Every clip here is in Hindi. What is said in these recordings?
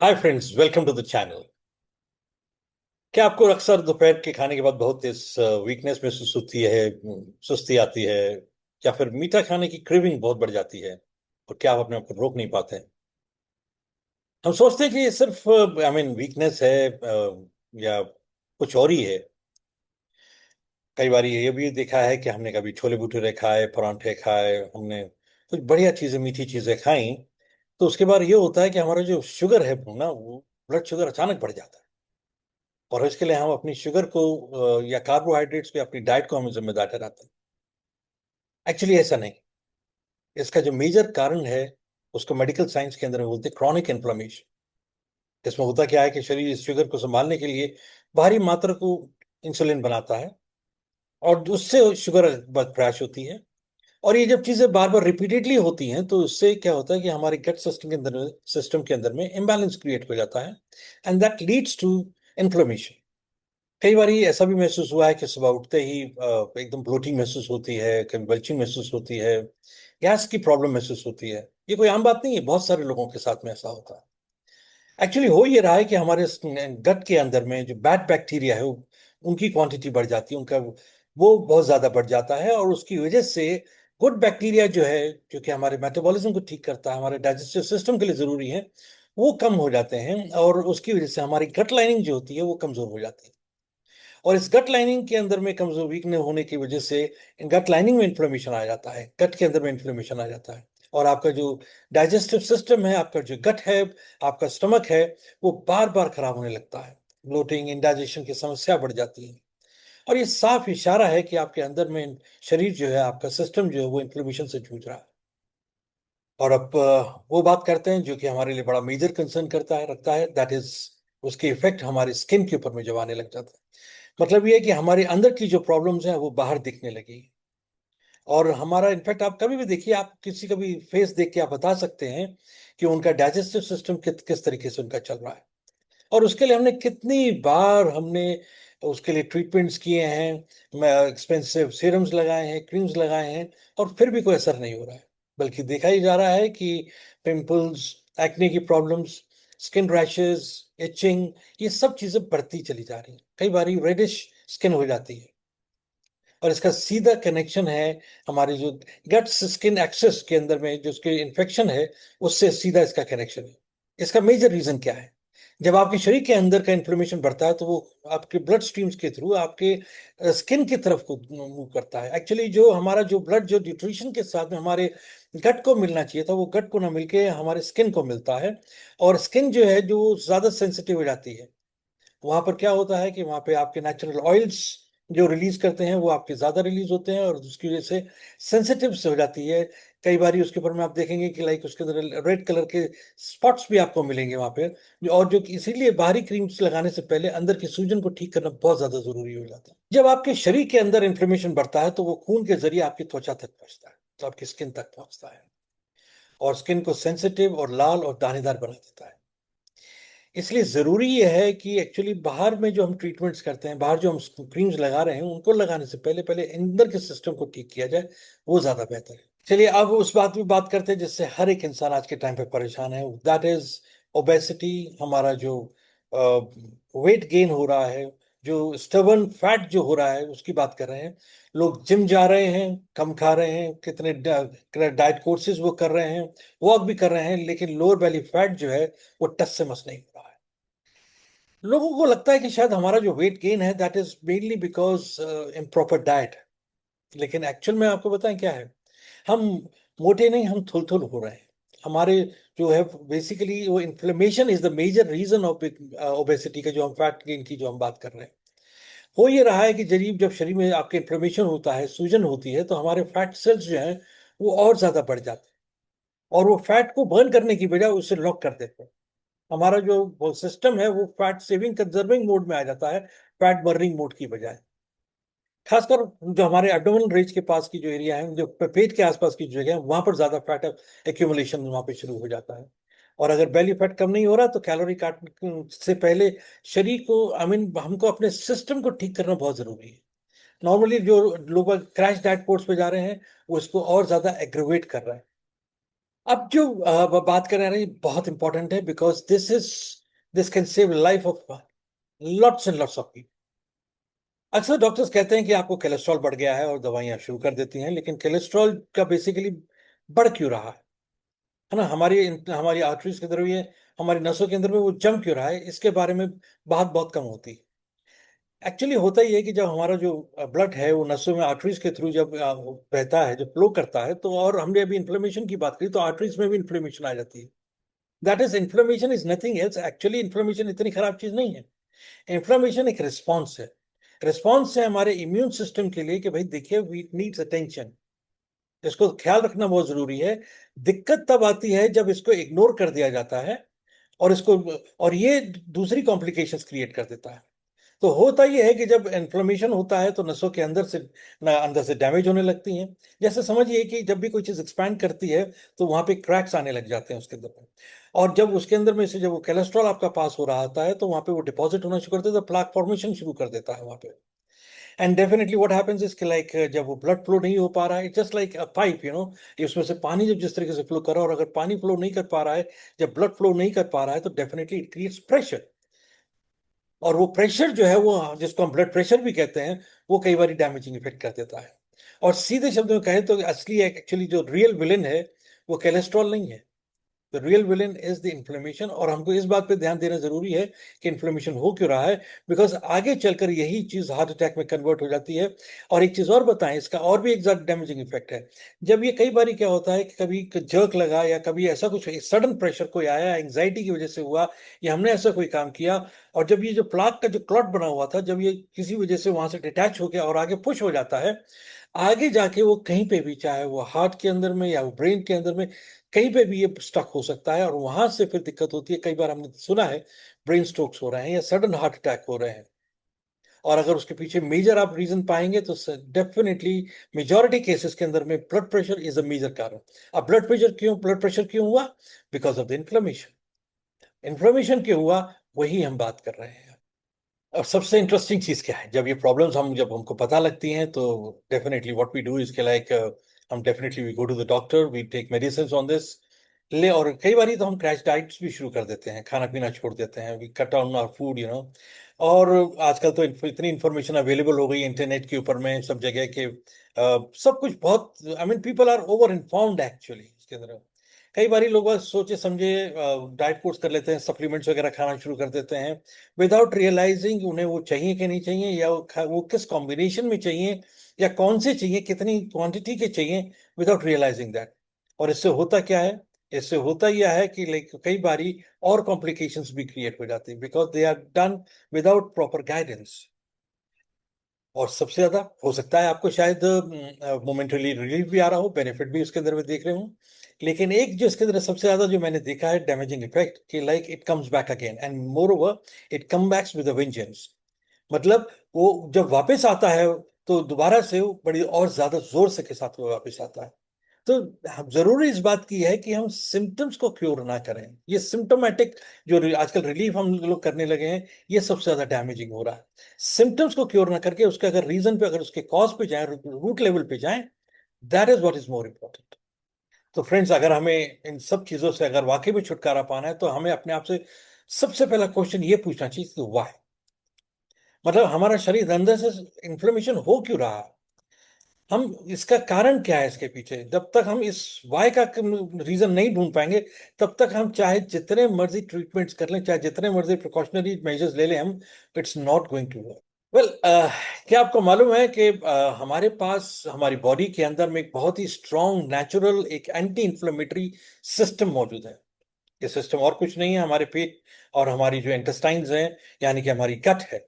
Hi friends, welcome to the channel. क्या आपको अक्सर दोपहर के खाने के बाद बहुत इस वीकनेस महसूस होती है, सुस्ती आती है, या फिर मीठा खाने की क्रेविंग बहुत बढ़ जाती है और क्या आप अपने आप को रोक नहीं पाते हैं? हम सोचते हैं कि ये सिर्फ वीकनेस है, या कुछ और ही है। कई बार ये भी देखा है कि हमने कभी छोले भटूरे खाए, परांठे खाए, हमने कुछ बढ़िया चीजें, मीठी चीजें खाई, तो उसके बाद ये होता है कि हमारा जो शुगर है ना, वो ब्लड शुगर अचानक बढ़ जाता है। और इसके लिए हम अपनी शुगर को या कार्बोहाइड्रेट्स पे अपनी डाइट को हम जिम्मेदार ठहराते हैं। एक्चुअली ऐसा नहीं। इसका जो मेजर कारण है, उसको मेडिकल साइंस के अंदर में बोलते हैं क्रॉनिक इन्फ्लेमेशन। इसमें होता क्या है कि शरीर इस शुगर को संभालने के लिए भारी मात्रा को इंसुलिन बनाता है, और उससे शुगर क्रैश होती है। और ये जब चीजें बार बार रिपीटेडली होती हैं, तो उससे क्या होता है कि हमारे गट सिस्टम के अंदर में इम्बैलेंस क्रिएट हो जाता है, and that leads to inflammation. कई बार ऐसा भी महसूस हुआ है कि सुबह उठते ही एकदम ब्लोटिंग महसूस होती है, कभी बल्चिंग महसूस होती है, गैस की प्रॉब्लम महसूस होती है। ये कोई आम बात नहीं है, बहुत सारे लोगों के साथ में ऐसा होता है। एक्चुअली हो ये रहा है कि हमारे गट के अंदर में जो बैड बैक्टीरिया है, उनकी क्वांटिटी बढ़ जाती है, उनका वो बहुत ज्यादा बढ़ जाता है, और उसकी वजह से गुड बैक्टीरिया जो है, जो कि हमारे मेटाबॉलिज्म को ठीक करता है, हमारे डाइजेस्टिव सिस्टम के लिए जरूरी है, वो कम हो जाते हैं, और उसकी वजह से हमारी गट लाइनिंग जो होती है वो कमजोर हो जाती है। और इस गट लाइनिंग के अंदर में कमजोर वीकनेस होने की वजह से गट लाइनिंग में इन्फ्लेमेशन आ जाता है, गट के अंदर में इन्फ्लेमेशन आ जाता है। और आपका जो डाइजेस्टिव सिस्टम है, आपका जो गट है, आपका स्टमक है, वो बार बार खराब होने लगता है। ब्लोटिंग, इंडाइजेशन की समस्या बढ़ जाती है। और ये साफ इशारा है कि आपके अंदर में शरीर जो है, आपका सिस्टम जो है, वो इन्फ्लेमेशन से जूझ रहा है। और अब वो बात करते हैं जो कि हमारे लिए बड़ा मेजर कंसर्न करता है रखता है, दैट इज उसके इफेक्ट हमारे स्किन के ऊपर में जब आने लग जाता है। मतलब ये है कि हमारे अंदर की जो प्रॉब्लम्स हैं वो बाहर दिखने लगी। और हमारा इनफैक्ट आप कभी भी देखिए, आप किसी का भी फेस देख के आप बता सकते हैं कि उनका डाइजेस्टिव सिस्टम किस तरीके से उनका चल रहा है। और उसके लिए हमने कितनी बार हमने उसके लिए ट्रीटमेंट्स किए हैं, एक्सपेंसिव सीरम्स लगाए हैं, क्रीम्स लगाए हैं, और फिर भी कोई असर नहीं हो रहा है। बल्कि देखा ही जा रहा है कि पिंपल्स, एक्ने की प्रॉब्लम्स, स्किन रैशेस, इचिंग, ये सब चीजें बढ़ती चली जा रही हैं। कई बार रेडिश स्किन हो जाती है। और इसका सीधा कनेक्शन है हमारे जो गट स्किन एक्सेस के अंदर में जो उसके इन्फेक्शन है, उससे सीधा इसका कनेक्शन है। इसका मेजर रीजन क्या है? जब आपके शरीर के अंदर का इन्फ्लेमेशन बढ़ता है, तो वो आपके ब्लड स्ट्रीम्स के थ्रू आपके स्किन की तरफ को मूव करता है। एक्चुअली जो हमारा जो ब्लड जो न्यूट्रिशन के साथ में हमारे गट को मिलना चाहिए था, वो गट को ना मिलके हमारे स्किन को मिलता है। और स्किन जो है, जो ज्यादा सेंसिटिव हो जाती है, वहां पर क्या होता है कि वहां पे आपके नेचुरल ऑयल्स जो रिलीज करते हैं वो आपके ज्यादा रिलीज होते हैं, और उसकी वजह से सेंसिटिव से हो जाती है। कई बार उसके ऊपर में आप देखेंगे कि लाइक उसके अंदर रेड कलर के स्पॉट्स भी आपको मिलेंगे वहां पे। और जो कि इसीलिए बाहरी क्रीम्स लगाने से पहले अंदर की सूजन को ठीक करना बहुत ज्यादा जरूरी हो जाता है। जब आपके शरीर के अंदर इन्फ्लेमेशन बढ़ता है, तो वो खून के जरिए आपकी त्वचा तक पहुंचता है, तो आपकी स्किन तक पहुंचता है, और स्किन को सेंसिटिव और लाल और दानेदार बना देता है। इसलिए जरूरी यह है कि एक्चुअली बाहर में जो हम ट्रीटमेंट्स करते हैं, बाहर जो हम क्रीम्स लगा रहे हैं, उनको लगाने से पहले पहले अंदर के सिस्टम को ठीक किया जाए, वो ज्यादा बेहतर है। चलिए अब उस बात पे बात करते हैं जिससे हर एक इंसान आज के टाइम पे परेशान है, दैट इज ओबेसिटी। हमारा जो वेट गेन हो रहा है, जो स्टबर्न फैट जो हो रहा है, उसकी बात कर रहे हैं। लोग जिम जा रहे हैं, कम खा रहे हैं, कितने डाइट कोर्सेज वो कर रहे हैं, वॉक भी कर रहे हैं, लेकिन लोअर बेली फैट जो है, वो टस से मस नहीं हो रहा है। लोगों को लगता है कि शायद हमारा जो वेट गेन है, that is mainly because improper diet. लेकिन एक्चुअल में आपको बताएं क्या है, हम मोटे नहीं, हम थुलथुल हो रहे हैं। हमारे जो है, बेसिकली वो inflammation is the major reason of obesity का, जो हम फैट गेन की जो हम बात कर रहे हैं। हो ये रहा है कि जब शरीर में आपके इन्फ्लेमेशन होता है, सूजन होती है, तो हमारे फैट सेल्स जो हैं वो और ज्यादा बढ़ जाते हैं, और वो फैट को बर्न करने की बजाय उसे लॉक कर देते हैं। हमारा जो सिस्टम है वो फैट सेविंग कंजर्विंग मोड में आ जाता है, फैट बर्निंग मोड की बजाय। खासकर जो हमारे एब्डोमिनल रेंज के पास की जो एरिया है, जो पेट के आसपास की जो जगह है, वहां पर ज्यादा फैट एक्यूमुलेशन वहां पे शुरू हो जाता है। और अगर बेली फैट कम नहीं हो रहा, तो कैलोरी काट से पहले शरीर को, हमको अपने सिस्टम को ठीक करना बहुत जरूरी है। नॉर्मली जो लोग क्रैश डाइट कोर्स पे जा रहे हैं, वो इसको और ज्यादा एग्रोवेट कर रहे हैं। अब जो बात कर रहे हैं बहुत इंपॉर्टेंट है, because this can save life of lots and lots of people. अक्सर डॉक्टर्स कहते हैं कि आपको कोलेस्ट्रॉल बढ़ गया है और दवाइयां शुरू कर देती हैं, लेकिन कोलेस्ट्रॉल का बेसिकली बढ़ क्यों रहा है ना, हमारी हमारी आर्टरीज के अंदर भी है, हमारी नसों के अंदर में वो जम क्यों रहा है, इसके बारे में बात बहुत कम होती है। एक्चुअली होता ही है कि जब हमारा जो ब्लड है वो नसों में आर्टरीज के थ्रू जब बहता है, जब फ्लो करता है, तो और हमने अभी इन्फ्लेमेशन की बात करी, तो आर्टरीज में भी इन्फ्लेमेशन आ जाती है। That is, inflammation is nothing else, actually inflammation इतनी खराब चीज नहीं है। इन्फ्लेमेशन एक रिस्पॉन्स है। रिस्पॉन्स है हमारे इम्यून सिस्टम के लिए कि भाई देखिए, वी नीड्स अटेंशन, इसको ख्याल रखना बहुत जरूरी है। दिक्कत तब आती है जब इसको इग्नोर कर दिया जाता है, और इसको, और ये दूसरी कॉम्प्लिकेशंस क्रिएट कर देता है। तो होता ये है कि जब इन्फ्लेमेशन होता है तो नसों के अंदर से डैमेज होने लगती हैं। जैसे समझिए कि जब भी कोई चीज एक्सपैंड करती है, तो वहां पे क्रैक्स आने लग जाते हैं उसके अंदर में। और जब उसके अंदर में से जब वो कोलेस्ट्रॉल आपका पास हो रहा होता है, तो वहां पे वो डिपॉजिट होना शुरू कर देता है, प्लाक फॉर्मेशन शुरू कर देता है वहां पे। And definitely what happens is कि लाइक जब वो ब्लड फ्लो नहीं हो पा रहा है, it's just like a pipe, उसमें से पानी जब जिस तरीके से फ्लो कर रहा है, और अगर पानी फ्लो नहीं कर पा रहा है, जब ब्लड फ्लो नहीं कर पा रहा है, तो डेफिनेटली इट क्रिएट्स प्रेशर। और वो प्रेशर जो है, वो जिसको हम ब्लड प्रेशर भी कहते हैं, वो कई बार डैमेजिंग इफेक्ट कर देता है। और सीधे शब्दों में कहें तो असली एक्चुअली जो रियल विलन है, वो कोलेस्ट्रॉल नहीं है। The real villain is the inflammation. और हमको इस बात पे ध्यान देना जरूरी है कि इन्फ्लेमेशन हो क्यों रहा है, बिकॉज आगे चलकर यही चीज हार्ट अटैक में कन्वर्ट हो जाती है। और एक चीज और बताएं, इसका और भी एक ज्यादा डैमेजिंग इफेक्ट है। जब ये कई बार क्या होता है कि कभी जर्क लगा, या कभी ऐसा कुछ सडन प्रेशर कोई आया, एंग्जाइटी की वजह से हुआ, या हमने ऐसा कोई काम किया, और जब ये जो प्लाक का जो क्लॉट बना हुआ था, जब ये किसी वजह से वहां से डिटैच हो गया और आगे पुश हो जाता है, आगे जाके वो कहीं पे भी, चाहे वो हार्ट के अंदर में या वो ब्रेन के अंदर में, कहीं पे भी ये स्टक हो सकता है, और वहां से फिर दिक्कत होती है। कई बार हमने सुना है ब्रेन स्ट्रोक्स हो रहे हैं या सडन हार्ट अटैक हो रहे हैं। और अगर उसके पीछे मेजर आप रीजन पाएंगे, तो डेफिनेटली मेजॉरिटी केसेस के अंदर में blood pressure is a major कारण। अब ब्लड प्रेशर क्यों हुआ? Because of the inflammation. Inflammation क्यों हुआ, वही हम बात कर रहे हैं। और सबसे इंटरेस्टिंग चीज क्या है, जब ये प्रॉब्लम्स जब हमको पता लगती हैं, तो definitely what we do is के लाइक, हम definitely we go to the doctor, we take medicine on this. और कई बार तो हम क्रैश डाइट्स भी शुरू कर देते हैं, खाना पीना छोड़ देते हैं, we cut on our food. और आजकल तो इतनी इंफॉर्मेशन अवेलेबल हो गई इंटरनेट के ऊपर में, सब जगह के सब कुछ बहुत, I mean people are over informed actually इसके अंदर। कई बार लोग बस सोचे समझे डाइट कोर्स कर लेते हैं, सप्लीमेंट्स वगैरह खाना शुरू कर देते हैं, विदाउट रियलाइजिंग उन्हें वो चाहिए कि नहीं चाहिए, या वो किस कॉम्बिनेशन में चाहिए, या कौन से चाहिए, कितनी क्वांटिटी के चाहिए, विदाउट रियलाइजिंग दैट। और इससे होता क्या है? इससे होता यह है कि लाइक कई बारी और कॉम्प्लिकेशंस भी क्रिएट हो जाती है, because they are done without proper guidance. और सबसे ज्यादा हो सकता है आपको शायद मोमेंटली रिलीफ भी आ रहा हो, बेनिफिट भी उसके अंदर में देख रहे हो, लेकिन एक जो इसके अंदर सबसे ज्यादा जो मैंने देखा है डैमेजिंग इफेक्ट, कि like it comes back again, and moreover it come backs with a vengeance. मतलब वो जब वापस आता है, तो दोबारा से वो बड़ी और ज्यादा जोर से के साथ वो वापस आता है। तो जरूरी इस बात की है कि हम सिम्टम्स को क्योर ना करें। ये सिम्टोमेटिक जो आजकल रिलीफ हम लोग करने लगे हैं, ये सबसे ज्यादा डैमेजिंग हो रहा है। सिम्टम्स को क्योर ना करके उसके अगर रीजन पे, अगर उसके कॉज पे जाए, रूट लेवल पे जाए, that is what is more important. तो फ्रेंड्स, अगर हमें इन सब चीजों से अगर वाकई में छुटकारा पाना है, तो हमें अपने आप से सबसे पहला क्वेश्चन ये पूछना चाहिए कि वाई, मतलब हमारा शरीर अंदर से इंफ्लेमेशन हो क्यों रहा है, हम इसका कारण क्या है इसके पीछे। जब तक हम इस वाई का रीजन नहीं ढूंढ पाएंगे, तब तक हम चाहे जितने मर्जी ट्रीटमेंट्स कर लें, चाहे जितने मर्जी प्रिकॉशनरी मेजर्स ले लें हम, it's not going to work. Well, क्या आपको मालूम है कि हमारे पास हमारी बॉडी के अंदर में एक बहुत ही स्ट्रॉन्ग नेचुरल एक एंटी इंफ्लेमेटरी सिस्टम मौजूद है। ये सिस्टम और कुछ नहीं है, हमारे पेट और हमारी जो इंटेस्टाइन्स हैं, यानी कि हमारी गट है,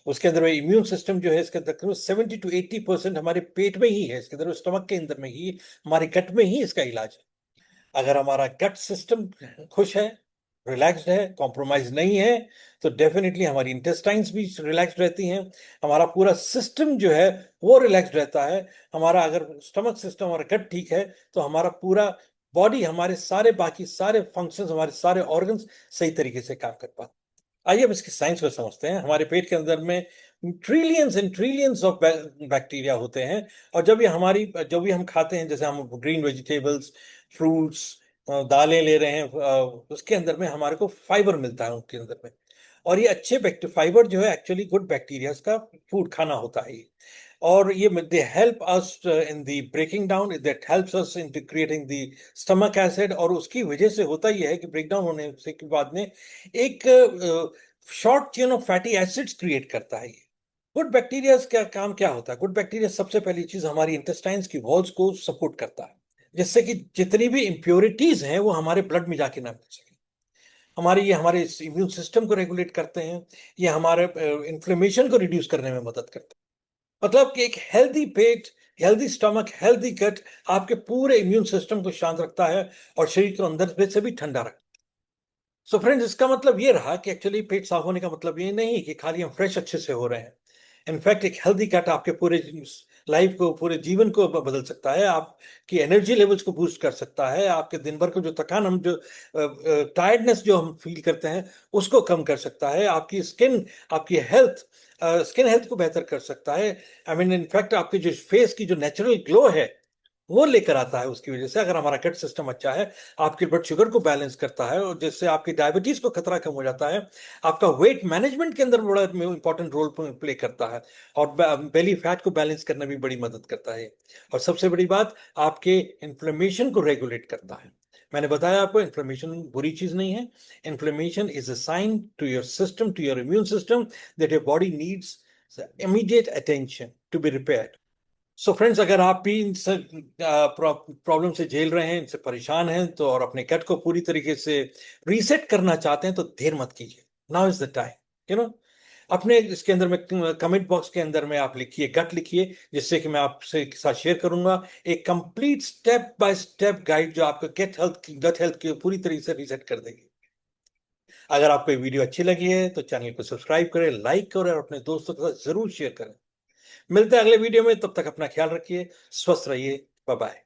उसके अंदर में इम्यून सिस्टम जो है, इसके तकरीबन 70 to 80% हमारे पेट में ही है, इसके अंदर स्टमक के अंदर में ही, हमारे गट में ही इसका इलाज है। अगर हमारा गट सिस्टम खुश है, रिलैक्स्ड है, कॉम्प्रोमाइज नहीं है, तो डेफिनेटली हमारी इंटेस्टाइन्स भी रिलैक्स्ड रहती हैं, हमारा पूरा सिस्टम जो है वो रिलैक्स्ड रहता है। हमारा अगर स्टमक सिस्टम और गट ठीक है, तो हमारा पूरा बॉडी, हमारे सारे बाकी सारे फंक्शंस, हमारे सारे ऑर्गन्स सही तरीके से काम कर पाते हैं। आइए अब इसकी साइंस को समझते हैं। हमारे पेट के अंदर में trillions and trillions of bacteria होते हैं। और जब ये हमारी, जब भी हम खाते हैं, जैसे हम ग्रीन वेजिटेबल्स, फ्रूट्स, दालें ले रहे हैं, उसके अंदर में हमारे को फाइबर मिलता है उनके अंदर में। और ये अच्छे बैक्टीरिया, फाइबर जो है एक्चुअली गुड बैक्टीरियाज का फूड खाना होता है ये। और ये they help us in the breaking down, that helps us in creating the stomach acid. और उसकी वजह से होता यह है कि ब्रेक डाउन होने से के बाद में एक short chain of fatty acids create करता है ये। गुड बैक्टीरिया का काम क्या होता है? गुड बैक्टीरिया सबसे पहली चीज हमारी इंटेस्टाइन्स की वॉल्स को सपोर्ट करता है, जिससे कि जितनी भी इम्प्योरिटीज हैं वो हमारे ब्लड में जाके ना मिल सके। हमारे इम्यून सिस्टम को रेगुलेट करते हैं। ये हमारे इन्फ्लेमेशन को रिड्यूस करने में मदद करते हैं। मतलब कि एक हेल्दी पेट, हेल्दी स्टमक, हेल्दी गट आपके पूरे इम्यून सिस्टम को शांत रखता है और शरीर को अंदर से भी ठंडा रखता है। सो फ्रेंड्स, इसका मतलब ये रहा कि एक्चुअली पेट साफ होने का मतलब ये नहीं कि खाली हम फ्रेश अच्छे से हो रहे हैं। इनफैक्ट एक हेल्दी गट आपके पूरे लाइफ को, पूरे जीवन को बदल सकता है, आपकी एनर्जी लेवल्स को बूस्ट कर सकता है, आपके दिन भर को जो थकान, हम जो टायर्डनेस जो हम फील करते हैं उसको कम कर सकता है, आपकी स्किन, आपकी हेल्थ, स्किन हेल्थ को बेहतर कर सकता है। आई मीन इनफैक्ट आपकी जो फेस की जो नेचुरल ग्लो है वो लेकर आता है। उसकी वजह से अगर हमारा गट सिस्टम अच्छा है, आपके ब्लड शुगर को बैलेंस करता है, और जिससे आपकी डायबिटीज को खतरा कम हो जाता है। आपका वेट मैनेजमेंट के अंदर बड़ा इंपॉर्टेंट रोल प्ले करता है, और बेली फैट को बैलेंस करने में बड़ी मदद करता है। और सबसे बड़ी बात, आपके इन्फ्लेमेशन को रेगुलेट करता है। मैंने बताया आपको, इन्फ्लेमेशन बुरी चीज नहीं है। Inflammation is a sign to your system, to your immune system, that your body needs immediate attention to be repaired. So friends, अगर आप भी इन प्रॉब्लम से झेल रहे हैं, इनसे परेशान हैं, तो और अपने गट को पूरी तरीके से रीसेट करना चाहते हैं, तो देर मत कीजिए। Now is the time, you know. अपने इसके अंदर में कमेंट बॉक्स के अंदर में आप लिखिए, गट लिखिए, जिससे कि मैं आपसे साथ शेयर करूंगा एक complete step by step guide, जो आपको गट हेल्थ की पूरी तरीके से रीसेट कर देगी। अगर आपको ये वीडियो अच्छी लगी है तो चैनल को सब्सक्राइब करें, लाइक करें और अपने दोस्तों के साथ जरूर शेयर करें। मिलते हैं अगले वीडियो में, तब तक अपना ख्याल रखिए, स्वस्थ रहिए, बाय बाय।